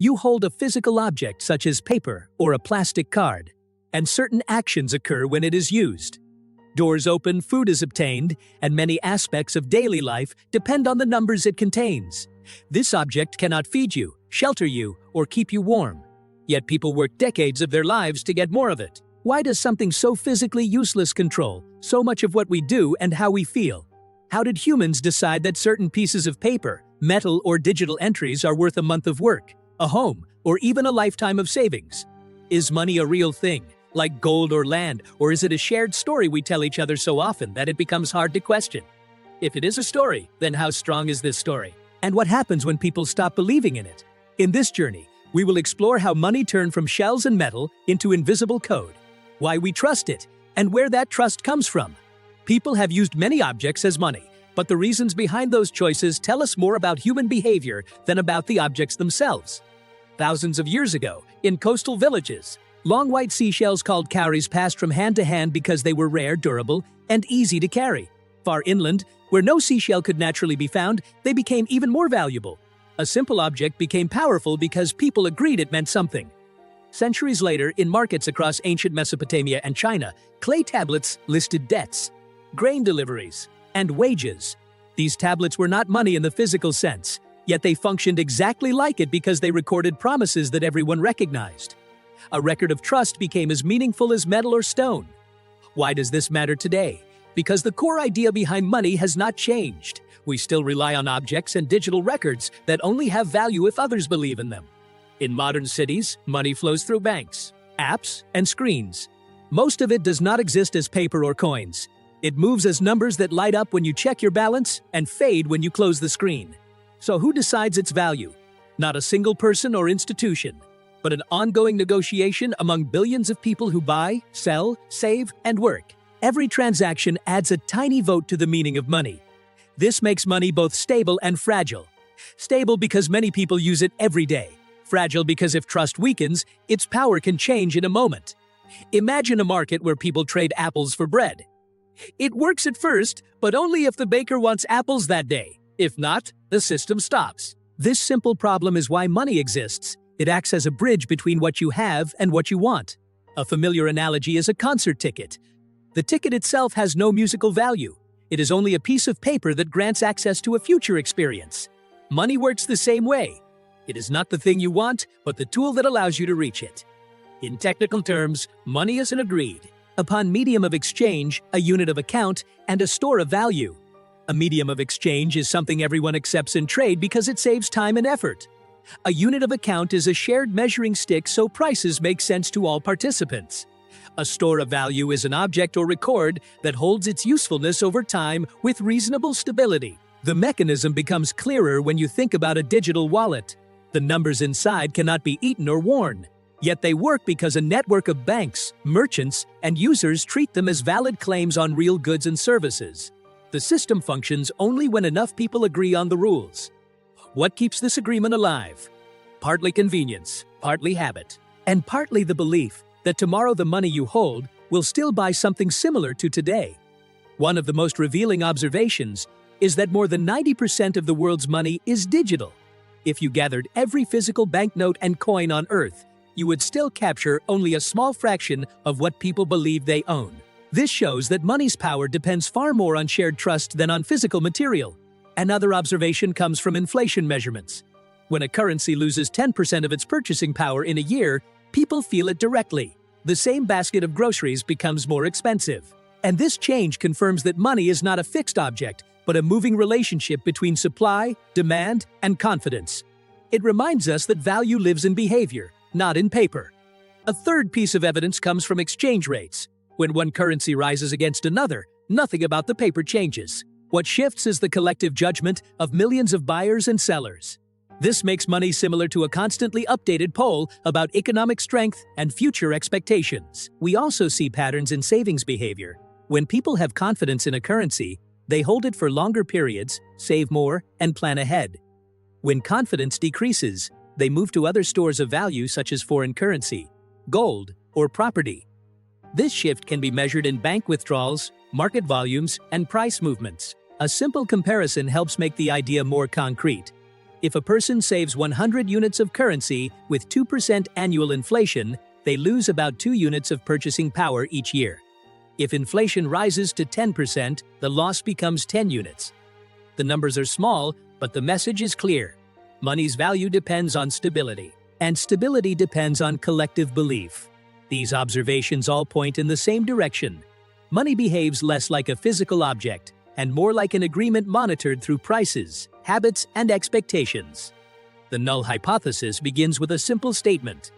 You hold a physical object such as paper or a plastic card, and certain actions occur when it is used. Doors open, food is obtained, and many aspects of daily life depend on the numbers it contains. This object cannot feed you, shelter you, or keep you warm. Yet people work decades of their lives to get more of it. Why does something so physically useless control so much of what we do and how we feel? How did humans decide that certain pieces of paper, metal, or digital entries are worth a month of work, a home, or even a lifetime of savings? Is money a real thing, like gold or land, or is it a shared story we tell each other so often that it becomes hard to question? If it is a story, then how strong is this story? And what happens when people stop believing in it? In this journey, we will explore how money turned from shells and metal into invisible code, why we trust it, and where that trust comes from. People have used many objects as money, but the reasons behind those choices tell us more about human behavior than about the objects themselves. Thousands of years ago, in coastal villages, long white seashells called cowries passed from hand to hand because they were rare, durable, and easy to carry. Far inland, where no seashell could naturally be found, they became even more valuable. A simple object became powerful because people agreed it meant something. Centuries later, in markets across ancient Mesopotamia and China, clay tablets listed debts, grain deliveries, and wages. These tablets were not money in the physical sense, yet they functioned exactly like it because they recorded promises that everyone recognized. A record of trust became as meaningful as metal or stone. Why does this matter today? Because the core idea behind money has not changed. We still rely on objects and digital records that only have value if others believe in them. In modern cities, money flows through banks, apps, and screens. Most of it does not exist as paper or coins. It moves as numbers that light up when you check your balance and fade when you close the screen. So who decides its value? Not a single person or institution, but an ongoing negotiation among billions of people who buy, sell, save, and work. Every transaction adds a tiny vote to the meaning of money. This makes money both stable and fragile. Stable because many people use it every day. Fragile because if trust weakens, its power can change in a moment. Imagine a market where people trade apples for bread. It works at first, but only if the baker wants apples that day. If not, the system stops. This simple problem is why money exists. It acts as a bridge between what you have and what you want. A familiar analogy is a concert ticket. The ticket itself has no musical value. It is only a piece of paper that grants access to a future experience. Money works the same way. It is not the thing you want, but the tool that allows you to reach it. In technical terms, money is an agreed-upon medium of exchange, a unit of account, and a store of value. A medium of exchange is something everyone accepts in trade because it saves time and effort. A unit of account is a shared measuring stick so prices make sense to all participants. A store of value is an object or record that holds its usefulness over time with reasonable stability. The mechanism becomes clearer when you think about a digital wallet. The numbers inside cannot be eaten or worn. Yet they work because a network of banks, merchants, and users treat them as valid claims on real goods and services. The system functions only when enough people agree on the rules. What keeps this agreement alive? Partly convenience, partly habit, and partly the belief that tomorrow the money you hold will still buy something similar to today. One of the most revealing observations is that more than 90% of the world's money is digital. If you gathered every physical banknote and coin on Earth, you would still capture only a small fraction of what people believe they own. This shows that money's power depends far more on shared trust than on physical material. Another observation comes from inflation measurements. When a currency loses 10% of its purchasing power in a year, people feel it directly. The same basket of groceries becomes more expensive. And this change confirms that money is not a fixed object, but a moving relationship between supply, demand, and confidence. It reminds us that value lives in behavior, not in paper. A third piece of evidence comes from exchange rates. When one currency rises against another, nothing about the paper changes. What shifts is the collective judgment of millions of buyers and sellers. This makes money similar to a constantly updated poll about economic strength and future expectations. We also see patterns in savings behavior. When people have confidence in a currency, they hold it for longer periods, save more, and plan ahead. When confidence decreases, they move to other stores of value such as foreign currency, gold, or property. This shift can be measured in bank withdrawals, market volumes, and price movements. A simple comparison helps make the idea more concrete. If a person saves 100 units of currency with 2% annual inflation, they lose about 2 units of purchasing power each year. If inflation rises to 10%, the loss becomes 10 units. The numbers are small, but the message is clear. Money's value depends on stability, and stability depends on collective belief. These observations all point in the same direction. Money behaves less like a physical object and more like an agreement monitored through prices, habits, and expectations. The null hypothesis begins with a simple statement.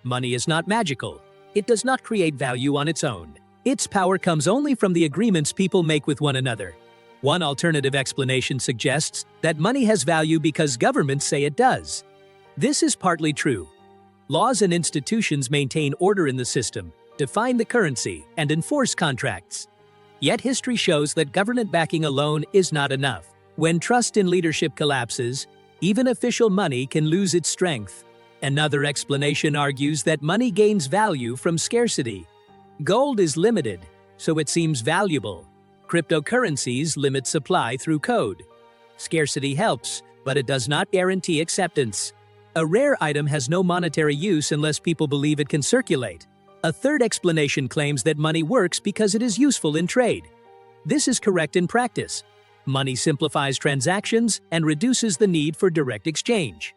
Money is not magical. It does not create value on its own. Its power comes only from the agreements people make with one another. One alternative explanation suggests that money has value because governments say it does. This is partly true. Laws and institutions maintain order in the system, define the currency, and enforce contracts. Yet history shows that government backing alone is not enough. When trust in leadership collapses, even official money can lose its strength. Another explanation argues that money gains value from scarcity. Gold is limited, so it seems valuable. Cryptocurrencies limit supply through code. Scarcity helps, but it does not guarantee acceptance. A rare item has no monetary use unless people believe it can circulate. A third explanation claims that money works because it is useful in trade. This is correct in practice. Money simplifies transactions and reduces the need for direct exchange.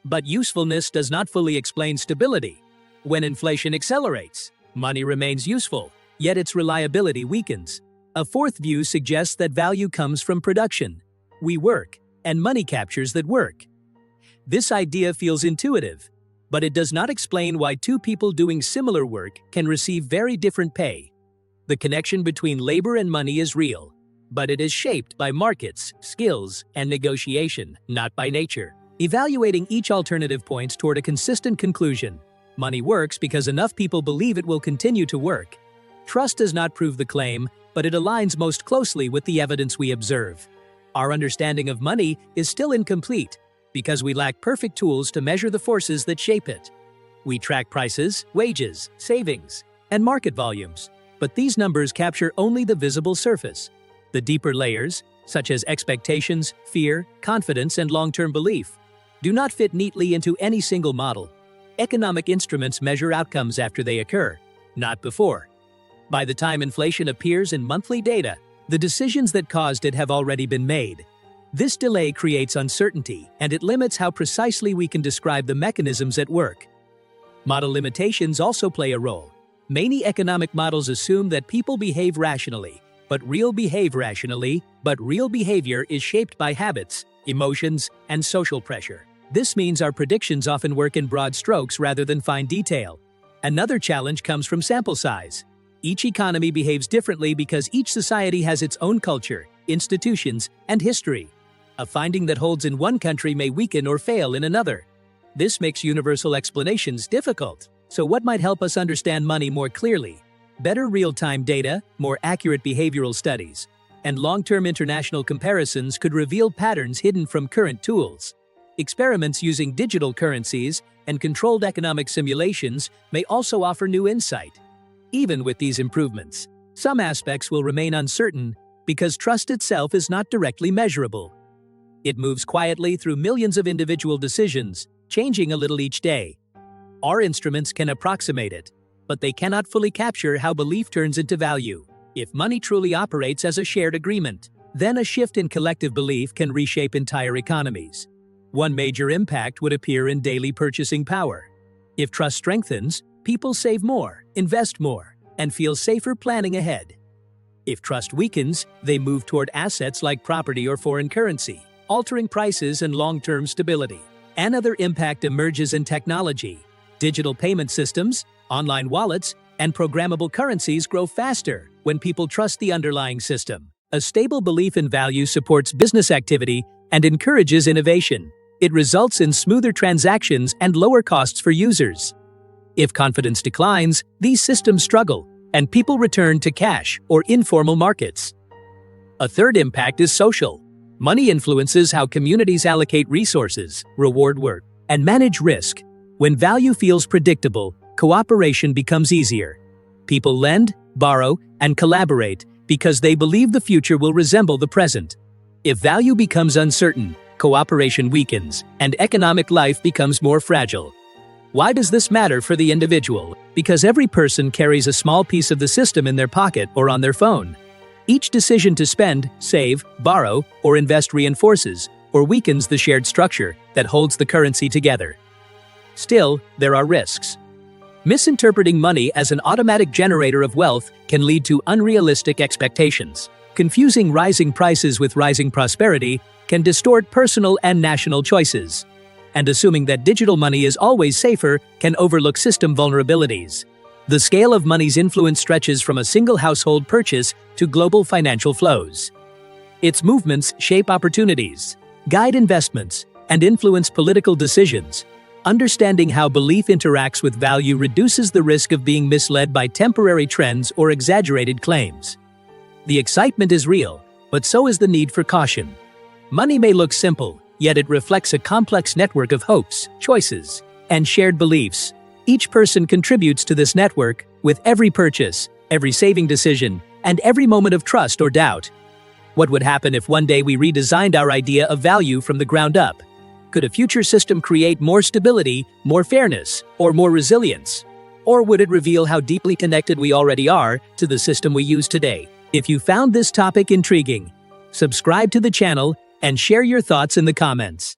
But usefulness does not fully explain stability. When inflation accelerates, money remains useful, yet its reliability weakens. A fourth view suggests that value comes from production. We work, and money captures that work. This idea feels intuitive, but it does not explain why two people doing similar work can receive very different pay. The connection between labor and money is real, but it is shaped by markets, skills, and negotiation, not by nature. Evaluating each alternative points toward a consistent conclusion. Money works because enough people believe it will continue to work. Trust does not prove the claim, but it aligns most closely with the evidence we observe. Our understanding of money is still incomplete because we lack perfect tools to measure the forces that shape it. We track prices, wages, savings, and market volumes, but these numbers capture only the visible surface. The deeper layers, such as expectations, fear, confidence, and long-term belief, do not fit neatly into any single model. Economic instruments measure outcomes after they occur, not before. By the time inflation appears in monthly data, the decisions that caused it have already been made. This delay creates uncertainty, and it limits how precisely we can describe the mechanisms at work. Model limitations also play a role. Many economic models assume that people behave rationally, but real behavior is shaped by habits, emotions, and social pressure. This means our predictions often work in broad strokes rather than fine detail. Another challenge comes from sample size. Each economy behaves differently because each society has its own culture, institutions, and history. A finding that holds in one country may weaken or fail in another. This makes universal explanations difficult. So what might help us understand money more clearly? Better real-time data, more accurate behavioral studies, and long-term international comparisons could reveal patterns hidden from current tools. Experiments using digital currencies and controlled economic simulations may also offer new insight. Even with these improvements, some aspects will remain uncertain because trust itself is not directly measurable. It moves quietly through millions of individual decisions, changing a little each day. Our instruments can approximate it, but they cannot fully capture how belief turns into value. If money truly operates as a shared agreement, then a shift in collective belief can reshape entire economies. One major impact would appear in daily purchasing power. If trust strengthens, people save more, invest more, and feel safer planning ahead. If trust weakens, they move toward assets like property or foreign currency, altering prices and long-term stability. Another impact emerges in technology. Digital payment systems, online wallets, and programmable currencies grow faster when people trust the underlying system. A stable belief in value supports business activity and encourages innovation. It results in smoother transactions and lower costs for users. If confidence declines, these systems struggle, and people return to cash or informal markets. A third impact is social. Money influences how communities allocate resources, reward work, and manage risk. When value feels predictable, cooperation becomes easier. People lend, borrow, and collaborate because they believe the future will resemble the present. If value becomes uncertain, cooperation weakens, and economic life becomes more fragile. Why does this matter for the individual? Because every person carries a small piece of the system in their pocket or on their phone. Each decision to spend, save, borrow, or invest reinforces or weakens the shared structure that holds the currency together. Still, there are risks. Misinterpreting money as an automatic generator of wealth can lead to unrealistic expectations. Confusing rising prices with rising prosperity can distort personal and national choices. And assuming that digital money is always safer can overlook system vulnerabilities. The scale of money's influence stretches from a single household purchase to global financial flows. Its movements shape opportunities, guide investments, and influence political decisions. Understanding how belief interacts with value reduces the risk of being misled by temporary trends or exaggerated claims. The excitement is real, but so is the need for caution. Money may look simple, yet it reflects a complex network of hopes, choices, and shared beliefs. Each person contributes to this network with every purchase, every saving decision, and every moment of trust or doubt. What would happen if one day we redesigned our idea of value from the ground up? Could a future system create more stability, more fairness, or more resilience? Or would it reveal how deeply connected we already are to the system we use today? If you found this topic intriguing, subscribe to the channel and share your thoughts in the comments.